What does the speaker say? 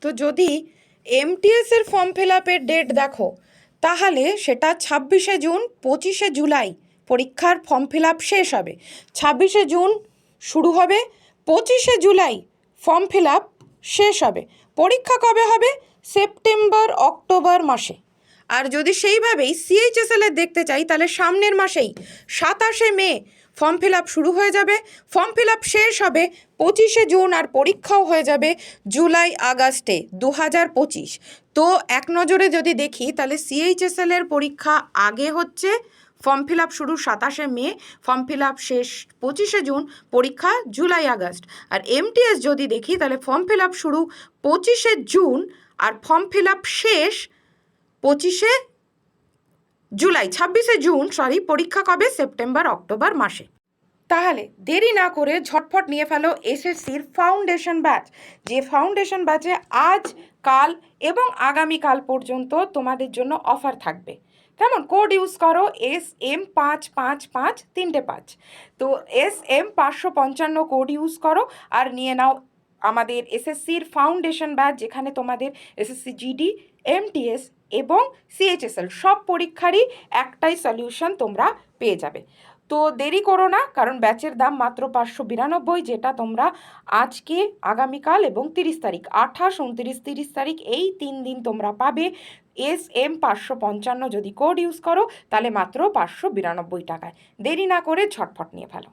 তো যদি এমটিএস এর ফর্ম ফিল আপের ডেট দেখো, তাহলে সেটা 26শে জুন 25শে জুলাই পরীক্ষার ফর্ম ফিল আপ শেষ হবে। 26শে জুন শুরু হবে, 25শে জুলাই ফর্ম ফিল আপ শেষ হবে। পরীক্ষা কবে হবে? সেপ্টেম্বর অক্টোবর মাসে। আর যদি সেইভাবেই সিএইচএসএল এর দেখতে চাই, তাহলে সামনের মাসেই 27শে মে ফর্ম ফিল আপ শুরু হয়ে যাবে, ফর্ম ফিল আপ শেষ হবে 25শে জুন, আর পরীক্ষাও হয়ে যাবে জুলাই আগস্টে 2025। তো এক নজরে যদি দেখি, তাহলে সিএইচএসএল এর পরীক্ষা আগে হচ্ছে, ফর্ম ফিল আপ শুরু 27শে মে, ফর্ম ফিল আপ শেষ 25শে জুন, পরীক্ষা জুলাই আগস্ট। আর এমটিএস যদি দেখি, তাহলে ফর্ম ফিল আপ শুরু 25শে জুন আর ফর্ম ফিল আপ শেষ 25শে জুলাই, 26শে জুন সরি, পরীক্ষা কবে? সেপ্টেম্বর অক্টোবর মাসে। তাহলে দেরি না করে ঝটফট নিয়ে ফেলো এসএসসির ফাউন্ডেশন ব্যাচ, যে ফাউন্ডেশন ব্যাচে আজ, কাল এবং আগামীকাল পর্যন্ত তোমাদের জন্য অফার থাকবে। কেমন? কোড ইউজ করো SM555 তো SM555 কোড ইউজ করো আর নিয়ে নাও আমাদের এসএসসির ফাউন্ডেশন ব্যাচ, যেখানে তোমাদের এসএসসি জিডি, এমটিএস এবং সিএইচএসএল সব পরীক্ষারই একটাই সলিউশন তোমরা পেয়ে যাবে। তো দেরি করো না, কারণ ব্যাচের দাম মাত্র 592, যেটা তোমরা আজকে, আগামীকাল এবং 30 তারিখ, 28, 29, 30 তারিখ, এই 3 দিন তোমরা পাবে। SM555 যদি কোড ইউজ করো, তাহলে মাত্র 592 টাকায়। দেরি না করে ঝটফট নিয়ে ফেলো।